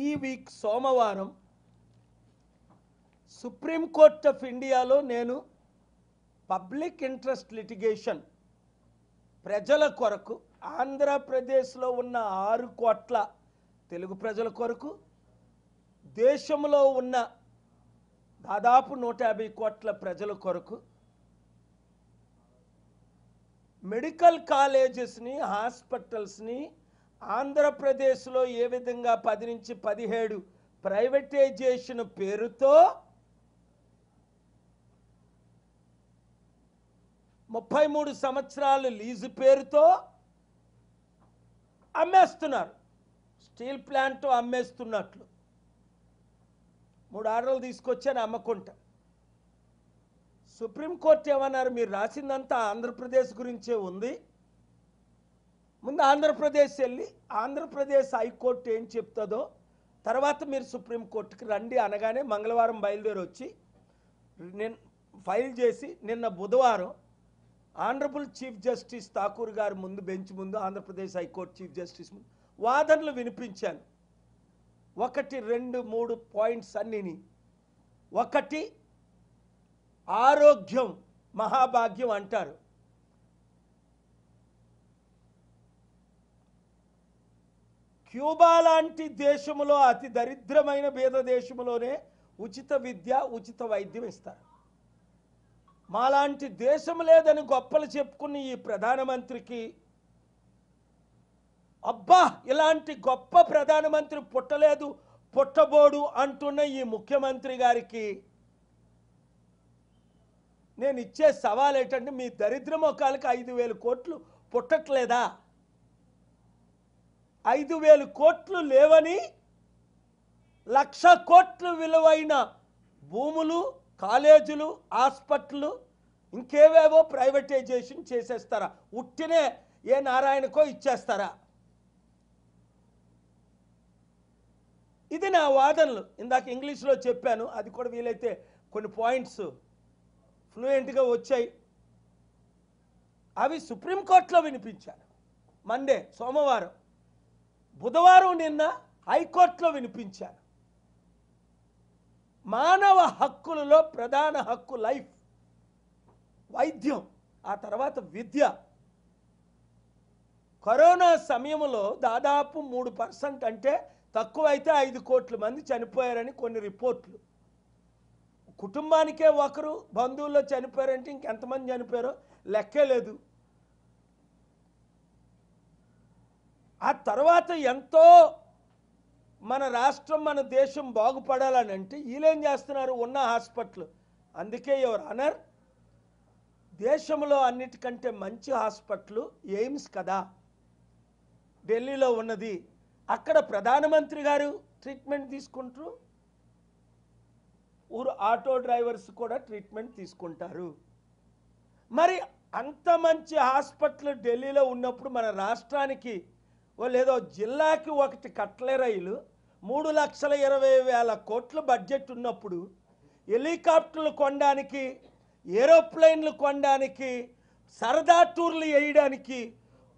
ఈ వీక్ సోమవారం supreme court of ఇండియాలో నేను పబ్లిక్ ఇంట్రెస్ట్ లిటిగేషన్ ప్రజల కొరకు ఆంధ్రప్రదేశ్లో ఉన్న 6 కోట్ల తెలుగు ప్రజల కొరకు దేశంలో ఉన్న దాదాపు 150 కోట్ల ప్రజల కొరకు మెడికల్ కాలేజెస్ని హాస్పిటల్స్ని ఆంధ్రప్రదేశ్లో ఏ విధంగా 10 నుంచి 17 ప్రైవేటైజేషన్ పేరుతో 33 సంవత్సరాలు లీజు పేరుతో అమ్మేస్తున్నారు. స్టీల్ ప్లాంట్ అమ్మేస్తున్నట్లు 3 ఆర్డర్లు తీసుకొచ్చాను అమ్మకుంటా. సుప్రీంకోర్టు ఏమన్నారు, మీరు రాసిందంతా ఆంధ్రప్రదేశ్ గురించే ఉంది, ముందు ఆంధ్రప్రదేశ్ వెళ్ళి ఆంధ్రప్రదేశ్ హైకోర్టు ఏం చెప్తుందో తర్వాత మీరు సుప్రీంకోర్టుకి రండి అనగానే మంగళవారం బయలుదేరి వచ్చి నేను ఫైల్ చేసి నిన్న బుధవారం ఆనరబుల్ చీఫ్ జస్టిస్ ఠాకూర్ గారు ముందు బెంచ్ ముందు ఆంధ్రప్రదేశ్ హైకోర్టు చీఫ్ జస్టిస్ ముందు వాదనలు వినిపించాను. 1, 2, 3 పాయింట్స్ అన్నిని. 1, ఆరోగ్యం మహాభాగ్యం అంటారు. క్యూబా లాంటి దేశంలో అతి దరిద్రమైన పేద దేశంలోనే ఉచిత విద్య ఉచిత వైద్యం ఇస్తారు. మాలాంటి దేశం లేదని గొప్పలు చెప్పుకున్న ఈ ప్రధానమంత్రికి అబ్బా ఇలాంటి గొప్ప ప్రధానమంత్రి పుట్టలేదు పుట్టబోడు అంటున్న ఈ ముఖ్యమంత్రి గారికి నేను ఇచ్చే సవాల్ ఏంటంటే, మీ దరిద్ర మొఖాలకు 5,000 కోట్లు పుట్టట్లేదా? 5,000 కోట్లు లేవని 1,00,000 కోట్లు విలువైన భూములు, కాలేజీలు, హాస్పిటళ్ళు ఇంకేవేవో ప్రైవేటైజేషన్ చేసేస్తారా? ఉట్టినే ఏ నారాయణకో ఇచ్చేస్తారా? ఇది నా వాదనలు. ఇందాక ఇంగ్లీష్లో చెప్పాను, అది కూడా వీలైతే కొన్ని పాయింట్స్ ఫ్లూయెంట్గా వచ్చాయి, అవి సుప్రీంకోర్టులో వినిపించాను. మండే, సోమవారం, బుధవారం నిన్న హైకోర్టులో వినిపించాను. మానవ హక్కులలో ప్రధాన హక్కు లైఫ్, వైద్యం, ఆ తర్వాత విద్య. కరోనా సమయంలో దాదాపు 3% అంటే తక్కువైతే 5 కోట్ల మంది చనిపోయారని కొన్ని రిపోర్ట్లు. కుటుంబానికే ఒకరు బంధువుల్లో చనిపోయారంటే ఇంకెంతమంది చనిపోయారో లెక్కే లేదు. ఆ తర్వాత ఎంతో మన రాష్ట్రం మన దేశం బాగుపడాలని అంటే వీళ్ళేం చేస్తున్నారు, ఉన్న హాస్పిటల్. అందుకే ఎవరు అనర్ దేశంలో అన్నిటికంటే మంచి హాస్పిటల్ ఎయిమ్స్ కదా ఢిల్లీలో ఉన్నది. అక్కడ ప్రధానమంత్రి గారు ట్రీట్మెంట్ తీసుకుంటారు, ఊరు ఆటో డ్రైవర్స్ కూడా ట్రీట్మెంట్ తీసుకుంటారు. మరి అంత మంచి హాస్పిటల్ ఢిల్లీలో ఉన్నప్పుడు మన రాష్ట్రానికి లేదో జిల్లాకి ఒకటి కట్లే రైలు 3,20,000 కోట్ల బడ్జెట్ ఉన్నప్పుడు హెలికాప్టర్లు కొనడానికి, ఏరోప్లేన్లు కొనడానికి, సరదా టూర్లు వేయడానికి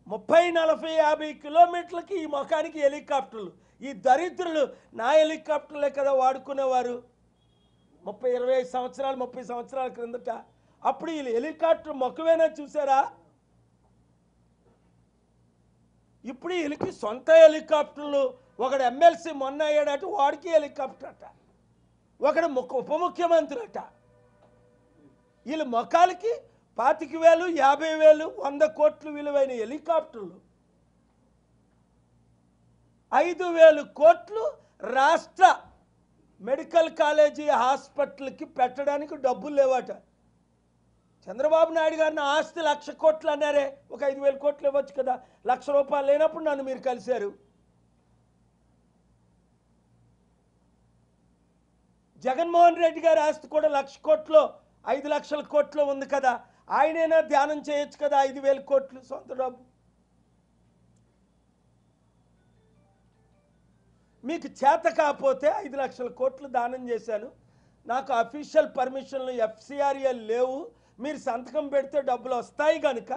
30, 40, 50 కిలోమీటర్లకి ఈ ముఖానికి హెలికాప్టర్లు. ఈ దరిద్రులు నా హెలికాప్టర్లే కదా వాడుకునేవారు 30, 20 సంవత్సరాలు 30 సంవత్సరాల క్రిందట. అప్పుడు ఈ హెలికాప్టర్ మొక్కవేనా చూసారా? ఇప్పుడు వీళ్ళకి సొంత హెలికాప్టర్లు. ఒకడు ఎమ్మెల్సీ మొన్న అయ్యాడట, వాడికి హెలికాప్టర్ అట, ఒకడు ఉప ముఖ్యమంత్రి అట. వీళ్ళ మొఖాలకి 25,000, 50,000, 100 కోట్లు విలువైన హెలికాప్టర్లు. 5,000 కోట్లు రాష్ట్ర మెడికల్ కాలేజీ హాస్పిటల్కి పెట్టడానికి డబ్బులు లేవట. చంద్రబాబు నాయుడు గారిని ఆస్తి 1,00,000 కోట్లు అన్నారే, ఒక 5,000 కోట్లు ఇవ్వచ్చు కదా. 1,00,000 రూపాయలు లేనప్పుడు నన్ను మీరు కలిశారు. జగన్మోహన్ రెడ్డి గారి ఆస్తి కూడా 1,00,000 కోట్లు 5,00,000 కోట్లు ఉంది కదా. ఆయనైనా ధ్యానం చేయొచ్చు కదా 5,000 కోట్లు సొంత డబ్బు. మీకు చేత కాకపోతే 5,00,000 కోట్లు దానం చేశాను, నాకు అఫీషియల్ పర్మిషన్లు FCRA లేవు, మీరు సంతకం పెడితే డబ్బులు వస్తాయి కనుక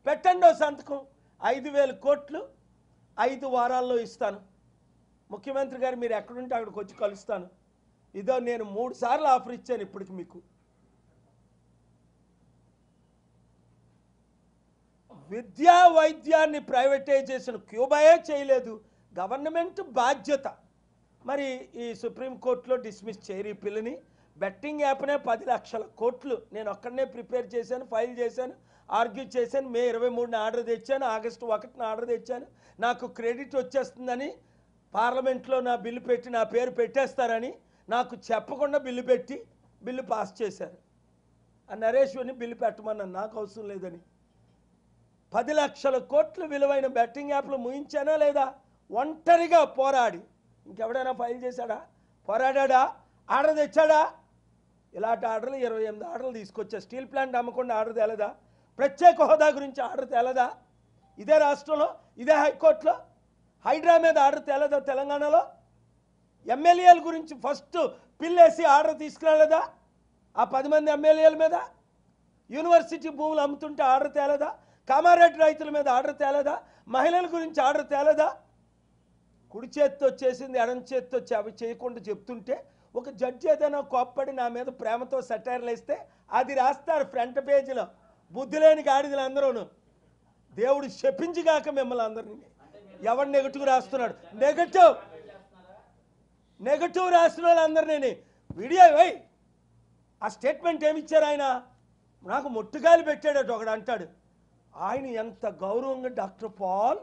పెట్టండి సంతకం. 5,000 కోట్లు 5 వారాల్లో ఇస్తాను. ముఖ్యమంత్రి గారు మీరు ఎక్కడుంటే అక్కడికి వచ్చి కలుస్తాను. ఇదో నేను 3 సార్లు ఆఫర్ ఇచ్చాను ఇప్పటికి మీకు. విద్యా వైద్యాన్ని ప్రైవేటైజేషన్ క్యూబాయే చేయలేదు, గవర్నమెంట్ బాధ్యత. మరి ఈ సుప్రీంకోర్టులో డిస్మిస్ చేయరు ఈ పిల్లని. బెట్టింగ్ యాప్నే 10 లక్షల కోట్లు నేను ఒక్కడనే ప్రిపేర్ చేశాను, ఫైల్ చేశాను, ఆర్గ్యూ చేశాను. మే 23న ఆర్డర్ తెచ్చాను, ఆగస్టు 1న ఆర్డర్ తెచ్చాను. నాకు క్రెడిట్ వచ్చేస్తుందని పార్లమెంట్లో నా బిల్లు పెట్టి నా పేరు పెట్టేస్తారని నాకు చెప్పకుండా బిల్లు పెట్టి బిల్లు పాస్ చేశారు. ఆ నరేష్ని బిల్లు పెట్టమన్నాను, నాకు అవసరం లేదని. 10 లక్షల కోట్లు విలువైన బెట్టింగ్ యాప్లు ముయించానా లేదా? ఒంటరిగా పోరాడి. ఇంకెవడైనా ఫైల్ చేశాడా? పోరాడా? ఆర్డర్ తెచ్చాడా? ఇలాంటి ఆర్డర్లు 28 ఆర్డర్లు తీసుకొచ్చా. స్టీల్ ప్లాంట్ అమ్మకుండా ఆర్డర్ తేలదా? ప్రత్యేక హోదా గురించి ఆర్డర్ తేలదా? ఇదే రాష్ట్రంలో, ఇదే హైకోర్టులో. హైడ్రా మీద ఆర్డర్ తేలదా? తెలంగాణలో ఎమ్మెల్యేల గురించి ఫస్ట్ పిల్లేసి ఆర్డర్ తీసుకురాలేదా? ఆ 10 మంది ఎమ్మెల్యేల మీద. యూనివర్సిటీ భూములు అమ్ముతుంటే ఆర్డర్ తేలదా? కామారెడ్డి రైతుల మీద ఆర్డర్ తేలదా? మహిళల గురించి ఆర్డర్ తేలదా? కుడి చేత్తో చేసింది ఎడం చేత్తో అవి చేయకుండా చెప్తుంటే ఒక జడ్జి ఏదైనా కోప్పడి నా మీద ప్రేమతో సెటైర్లు వేస్తే అది రాస్తారు ఫ్రంట్ పేజీలో. బుద్ధి లేని గాడిదలు అందరూను. దేవుడు శపించిగాక మిమ్మల్ని అందరినీ. ఎవరు నెగటివ్ రాస్తున్నాడు? నెగటివ్ రాసిన వాళ్ళందరినీ వీడియో వేయి. ఆ స్టేట్మెంట్ ఏమిచ్చారు ఆయన? నాకు మొట్టుగాలి పెట్టాడట ఒకడు అంటాడు. ఆయన ఎంత గౌరవంగా డాక్టర్ పాల్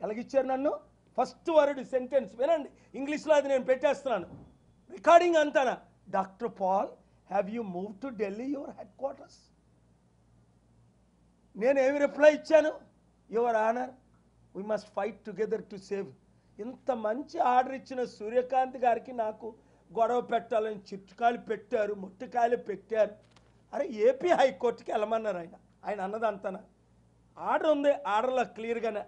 ఎలాగిచ్చారు నన్ను. ఫస్ట్ వర్డ్ సెంటెన్స్ వినండి, ఇంగ్లీష్లో అది నేను పెట్టేస్తున్నాను, రికార్డింగ్ అంతానా. Doctor Paul, have you move to Delhi your headquarters? నేనేమి రిప్లై ఇచ్చాను? Your honour, we must fight together to save. ఇంత మంచి ఆర్డర్ ఇచ్చిన సూర్యకాంత్ గారికి నాకు గొడవ పెట్టాలని చిట్టుకాయలు పెట్టారు, ముట్టుకాయలు పెట్టారు. అరే ఏపీ హైకోర్టుకి వెళ్ళమన్నారు ఆయన అన్నది అంతనా. ఆర్డర్ ఉంది, ఆర్డర్లో క్లియర్గానే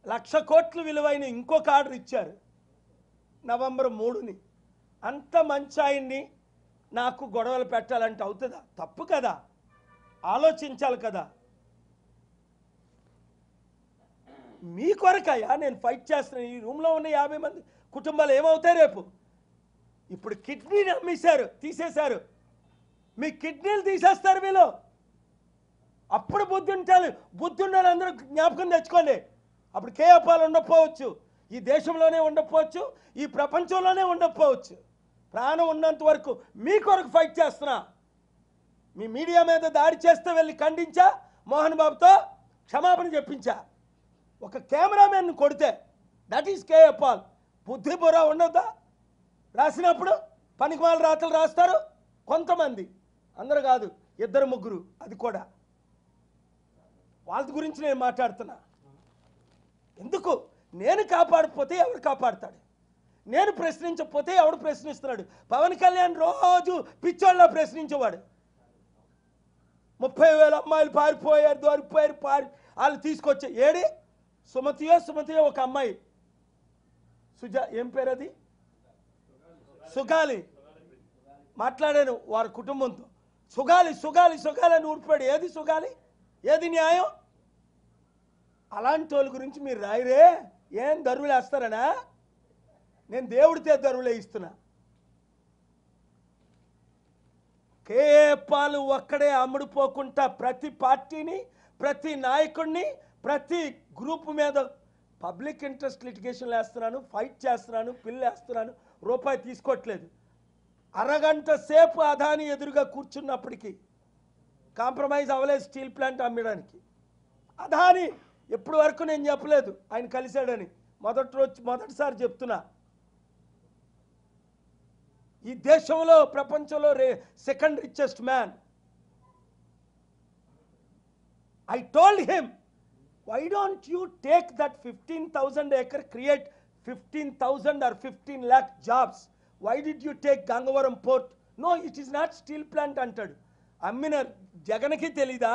1,00,000 కోట్లు విలువైన ఇంకొక ఆర్డర్ ఇచ్చారు నవంబర్ 3ని. అంత మంచి ఆయన్ని నాకు గొడవలు పెట్టాలంటే అవుతుందా? తప్పు కదా, ఆలోచించాలి కదా. మీ కొరకయ్యా నేను ఫైట్ చేస్తున్నాను. ఈ రూమ్లో ఉన్న 50 మంది కుటుంబాలు ఏమవుతాయి రేపు? ఇప్పుడు కిడ్నీని అమ్మేశారు, తీసేశారు. మీ కిడ్నీలు తీసేస్తారు వీళ్ళు. అప్పుడు బుద్ధి ఉంటారు. బుద్ధి ఉన్న అందరూ జ్ఞాపకం తెచ్చుకోండి. అప్పుడు కేఎపాలు ఉండకపోవచ్చు, ఈ దేశంలోనే ఉండకపోవచ్చు, ఈ ప్రపంచంలోనే ఉండకపోవచ్చు. ప్రాణం ఉన్నంత వరకు మీ కొరకు ఫైట్ చేస్తున్నా. మీ మీడియా మీద దాడి చేస్తే వెళ్ళి ఖండించా, మోహన్ బాబుతో క్షమాపణ చెప్పించా. ఒక కెమెరామెన్ కొడితే దట్ ఈస్ కేఎపాల్. బుద్ధి బుర్ర ఉండొద్దా? రాసినప్పుడు పనికిమాల రాతలు రాస్తారు కొంతమంది, అందరూ కాదు, 2-3, అది కూడా. వాళ్ళ గురించి నేను మాట్లాడుతున్నా. ఎందుకు? నేను కాపాడకపోతే ఎవరు కాపాడుతాడు? నేను ప్రశ్నించకపోతే ఎవడు ప్రశ్నిస్తున్నాడు? పవన్ కళ్యాణ్ రోజు పిచ్చోళ్ళ ప్రశ్నించేవాడు. 30,000 అమ్మాయిలు పారిపోయారు, దొరికిపోయారు, వాళ్ళు తీసుకొచ్చే ఏడి సుమతియో ఒక అమ్మాయి, ఏం పేరు అది, సుగాలి. మాట్లాడాను వారి కుటుంబంతో. సుగాలి అని ఊడిపోయాడు. ఏది సుగాలి? ఏది న్యాయం? అలాంటి వాళ్ళ గురించి మీరు రాయరే. ఏం దరువులు వేస్తారనా? నేను దేవుడితే దరువులే ఇస్తున్నా. కేపాలు ఒక్కడే అమ్ముడుపోకుండా ప్రతి పార్టీని, ప్రతి నాయకుడిని, ప్రతి గ్రూప్ మీద పబ్లిక్ ఇంట్రెస్ట్ లిటిగేషన్లు వేస్తున్నాను, ఫైట్ చేస్తున్నాను, పిల్లు వేస్తున్నాను, రూపాయి తీసుకోవట్లేదు. అరగంట సేపు అదాని ఎదురుగా కూర్చున్నప్పటికీ కాంప్రమైజ్ అవ్వలేదు స్టీల్ ప్లాంట్ అమ్మడానికి. అదాని ఎప్పటి వరకు నేను చెప్పలేదు ఆయన కలిశాడని. మొదటిసారి చెప్తున్నా. ఈ దేశంలో ప్రపంచంలో second richest man. I told him, why don't you take that 15,000 acre, create 15,000 or 15 lakh jobs? Why did you take Gangavaram port? No, it is not steel plant అంటాడు. అమ్మిన జగన్కి తెలీదా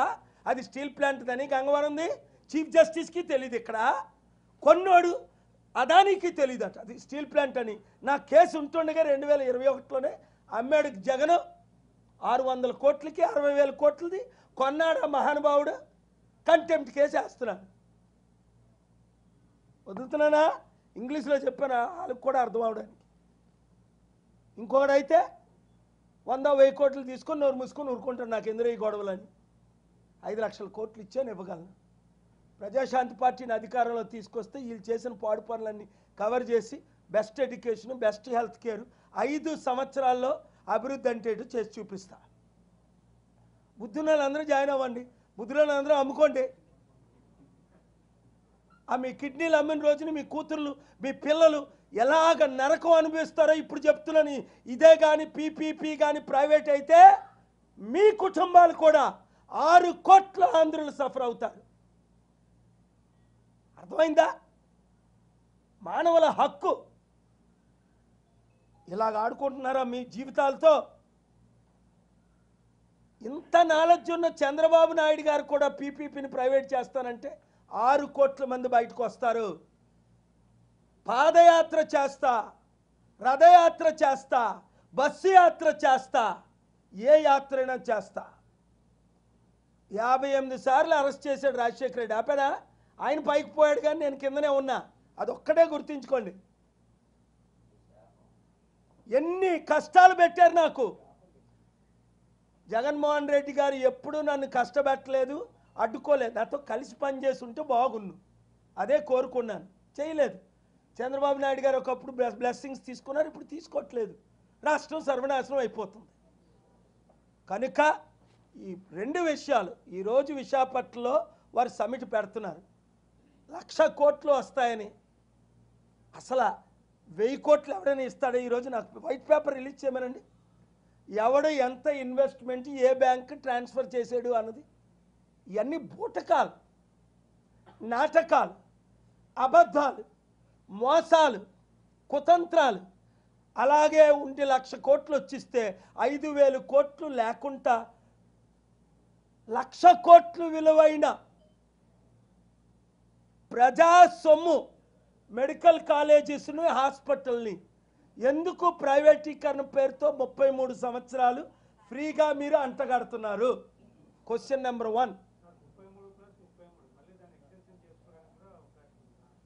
అది స్టీల్ ప్లాంట్ అని? గంగవరంది చీఫ్ జస్టిస్కి తెలీదు. ఇక్కడ కొన్నోడు అదానికి తెలీదట అది స్టీల్ ప్లాంట్ అని. నా కేసు ఉంటుండగా 2021లోనే అమ్మాడు జగన్ 600 కోట్లకి 60,000 కోట్లది కొన్నాడు మహానుభావుడు. కంటెంప్ట్ కేసు వేస్తున్నాను. వదులుతున్నానా? ఇంగ్లీష్లో చెప్పాను వాళ్ళకి కూడా అర్థం అవడానికి. ఇంకొకడైతే 100,000 కోట్లు తీసుకొని నోరు మూసుకొని ఊరుకుంటాడు, నాకు ఎందుకు ఈ గొడవలని. 5 లక్షల కోట్లు ఇచ్చాను, ఇవ్వగలను. ప్రజాశాంతి పార్టీని అధికారంలో తీసుకొస్తే వీళ్ళు చేసిన పాడు పనులన్నీ కవర్ చేసి best education, best health care 5 సంవత్సరాల్లో అభివృద్ధి అంటే ఏంటో చేసి చూపిస్తా. బుద్ధులను అందరూ జాయిన్ అవ్వండి, బుద్ధులను అందరూ అమ్ముకోండి. మీ కిడ్నీలు అమ్మిన రోజున మీ కూతుర్లు, మీ పిల్లలు ఎలాగ నరకం అనుభవిస్తారో ఇప్పుడు చెప్తున్నాను. ఇదే కానీ పీపీపీ కానీ ప్రైవేట్ అయితే మీ కుటుంబాలు కూడా 6 కోట్ల ఆంధ్రులు సఫర్ అవుతారు. అర్థమైందా? మానవుల హక్కు ఇలాగ ఆడుకుంటున్నారా మీ జీవితాలతో? ఇంత నాలెడ్జ్ ఉన్న చంద్రబాబు నాయుడు గారు కూడా పీపీపీని ప్రైవేట్ చేస్తానంటే 6 కోట్ల మంది బయటకు వస్తారు. పాదయాత్ర చేస్తా, రథయాత్ర చేస్తా, బస్సు యాత్ర చేస్తా, ఏ యాత్ర అయినా చేస్తా. 58 సార్లు అరెస్ట్ చేశాడు రాజశేఖర రెడ్డి, ఆపేనా? ఆయన పైకి పోయాడు కానీ నేను కిందనే ఉన్నా, అదొక్కటే గుర్తుంచుకోండి. ఎన్ని కష్టాలు పెట్టారు నాకు. జగన్మోహన్ రెడ్డి గారు ఎప్పుడూ నన్ను కష్టపెట్టలేదు, అడ్డుకోలేదు. నాతో కలిసి పనిచేసి ఉంటే బాగున్ను, అదే కోరుకున్నాను. చేయలేదు. చంద్రబాబు నాయుడు గారు ఒకప్పుడు బ్లెస్సింగ్స్ తీసుకున్నారు, ఇప్పుడు తీసుకోవట్లేదు. రాష్ట్రం సర్వనాశనం అయిపోతుంది. కనుక ఈ 2 విషయాలు ఈరోజు విశాఖపట్నంలో వారు సమిట్ పెడుతున్నారు. 1,00,000 కోట్లు వస్తాయని. అసలు 1000 కోట్లు ఎవడైనా ఇస్తాడో? ఈరోజు నాకు వైట్ పేపర్ రిలీజ్ చేయమనండి. ఎవడు ఎంత ఇన్వెస్ట్మెంట్ ఏ బ్యాంక్ ట్రాన్స్ఫర్ చేసాడు అన్నది. ఇవన్నీ బూటకాలు, నాటకాలు, అబద్ధాలు, మోసాలు, కుతంత్రాలు. అలాగే ఉండి 1,00,000 కోట్లు వచ్చిస్తే 5,000 కోట్లు లేకుండా 1,00,000 కోట్లు విలువైన ప్రజా సొమ్ము మెడికల్ కాలేజెస్ను, హాస్పిటల్ని ఎందుకు ప్రైవేటీకరణ పేరుతో 33 సంవత్సరాలు ఫ్రీగా మీరు అంటగడుతున్నారు? Question number 1.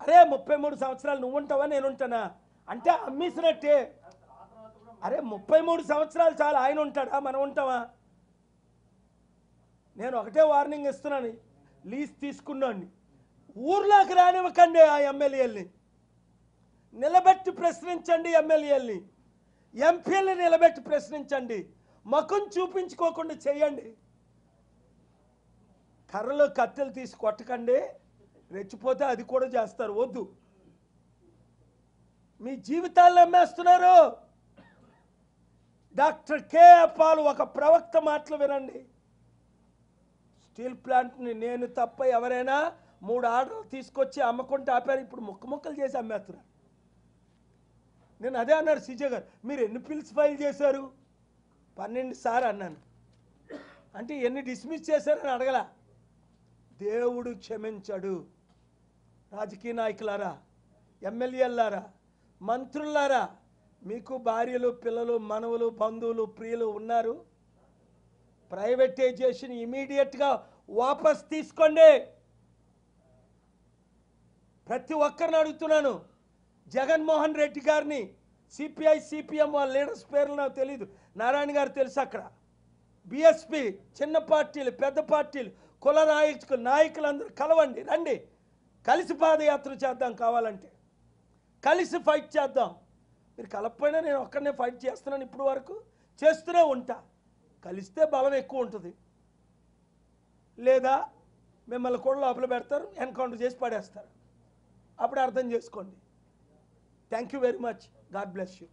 అరే 33 సంవత్సరాలు నువ్వు ఉంటావా నేను ఉంటానా? అంటే అమ్మేసినట్టే. అరే 33 సంవత్సరాలు చాలు, ఆయన ఉంటాడా మనం ఉంటావా? నేను ఒకటే వార్నింగ్ ఇస్తున్నాను, లీజ్ తీసుకున్నాను, ఊర్లోకి రానివ్వకండి. ఆ ఎమ్మెల్యేల్ని నిలబెట్టి ప్రశ్నించండి, ఎమ్మెల్యేల్ని ఎంపీల్ని నిలబెట్టి ప్రశ్నించండి. ముఖం చూపించుకోకుండా చేయండి. కర్రలు కత్తెలు తీసి కొట్టకండి, రెచ్చిపోతే అది కూడా చేస్తారు. వద్దు. మీ జీవితాలను అమ్మేస్తున్నారు. డాక్టర్ కేఏ పాల్ ఒక ప్రవక్త మాటలు వినండి. స్టీల్ ప్లాంట్ని నేను తప్ప ఎవరైనా 3 ఆర్డర్లు తీసుకొచ్చి అమ్మకుంటే ఆపారు, ఇప్పుడు ముక్కలు చేసి అమ్మేస్తున్నారు. నేను అదే అన్నాడు సీజే గారు, మీరు ఎన్ని పిల్స్ ఫైల్ చేశారు? 12 సార్ అన్నాను. అంటే ఎన్ని డిస్మిస్ చేశారని అడగల. దేవుడు క్షమించడు. రాజకీయ నాయకులారా, ఎమ్మెల్యేలారా, మంత్రులారా, మీకు భార్యలు, పిల్లలు, మనవలు, బంధువులు, ప్రియులు ఉన్నారు. ప్రైవేటైజేషన్ ఇమీడియట్గా వాపస్ తీసుకోండి. ప్రతి ఒక్కరిని అడుగుతున్నాను. జగన్మోహన్ రెడ్డి గారిని, సిపిఐ, సిపిఎం వాళ్ళ లీడర్స్ పేర్లు నాకు తెలియదు, నారాయణ గారు తెలుసు. అక్కడ బిఎస్పి, చిన్న పార్టీలు, పెద్ద పార్టీలు, కుల నాయకులందరూ కలవండి, రండి, కలిసి పాదయాత్ర చేద్దాం. కావాలంటే కలిసి ఫైట్ చేద్దాం. మీరు కలపపోయినా నేను ఒక్కడనే ఫైట్ చేస్తున్నాను, ఇప్పుడు వరకు చేస్తూనే ఉంటా. కలిస్తే బలం ఎక్కువ ఉంటుంది. లేదా మిమ్మల్ని కూడా లోపల పెడతారు, ఎన్కౌంటర్ చేసి పడేస్తారు. అప్పుడు అర్థం చేసుకోండి. Thank you very much. God bless you.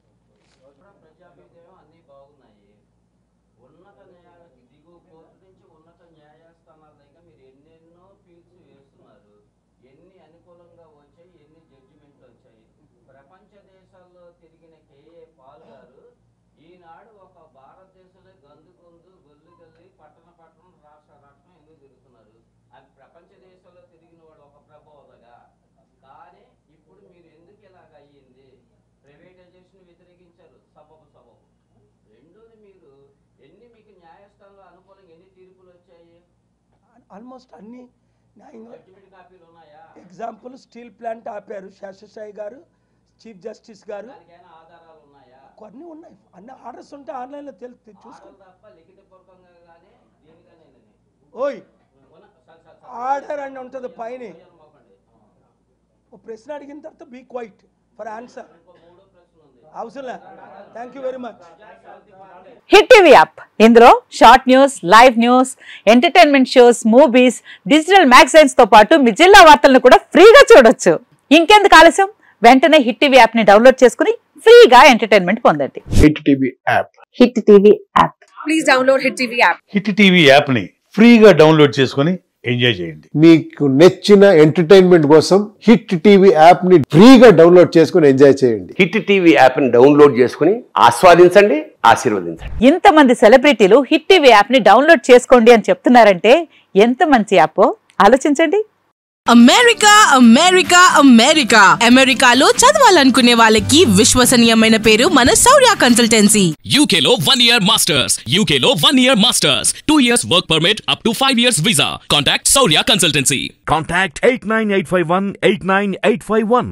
ప్రపంచ దేశాల్లో తిరిగిన కేఏ పాల్ గారు ఈనాడు ఒక భారతదేశంలో గొల్లి పట్టణ రాష్ట్రం ఎందుకు తిరుగుతున్నారు? అది ప్రపంచ దేశాల్లో తిరిగిన వాడు ఒక ప్రబోధగా. కానీ ఇప్పుడు మీరు ఎందుకు ఇలాగ అయ్యింది? ప్రైవేటైజేషన్ వ్యతిరేకించారు, సబబు. రెండోది, మీరు మీకు న్యాయస్థానంలో అనుకూలంగా ఎన్ని తీర్పులు వచ్చాయి? ఆల్మోస్ట్ అన్ని సర్టిఫికేట్ కాపీలు ఉన్నాయా? ఎగ్జాంపుల్ స్టీల్ ప్లాంట్ ఆపారు శేషసాయి గారు, చీఫ్ జస్టిస్ గారు. దానికైనా ఆధారాలు ఉన్నాయా? కొన్ని ఉన్నాయి, అన్ని ఆర్డర్స్ ఉంటే ఆన్లైన్లో చూసుకో. తప్ప లిఖితపూర్వకంగా కానీ దీనిగానే ఓయ్ ఆర్డర్ అని ఉంటుంది పైన. ఓ ప్రశ్న అడిగిన తర్వాత బీ క్వైట్ ఫర్ ఆన్సర్. అవసరం. Thank you very much. Hit TV app, ఇందులో short news, live news, entertainment shows, movies, digital magazines తో పాటు మీ జిల్లా వార్తలను కూడా ఫ్రీగా చూడొచ్చు. ఇంకెందుకు ఆలస్యం, వెంటనే హిట్ టీవీ యాప్ ని డౌన్లోడ్ చేసుకుని ఫ్రీగా ఎంటర్టైన్మెంట్ పొందండి. Hit TV app. Hit TV app. Please download hit TV app. Hit TV app ని ఫ్రీగా డౌన్లోడ్ చేసుకుని ఎంజాయ్ చేయండి. మీకు నచ్చిన ఎంటర్టైన్మెంట్ కోసం హిట్ టీవీ యాప్ ని ఫ్రీగా డౌన్లోడ్ చేసుకుని ఎంజాయ్ చేయండి. హిట్ టీవీ యాప్ ని డౌన్లోడ్ చేసుకుని ఆస్వాదించండి, ఆశీర్వదించండి. ఇంతమంది సెలబ్రిటీలు హిట్ టీవీ యాప్ ని డౌన్లోడ్ చేసుకోండి అని చెప్తున్నారంటే ఎంత మంచి యాప్ ఆలోచించండి. అమెరికా అమెరికా అమెరికా అమెరికాలో చదవాలనుకునే వాళ్ళకి విశ్వసనీయమైన పేరు మన శౌర్య కన్సల్టెన్సీ. UK లో 1 year masters, UK లో 1 year masters, 2 years work permit up to 5 years visa. Contact Saurya Consultancy. Contact 89851 89851.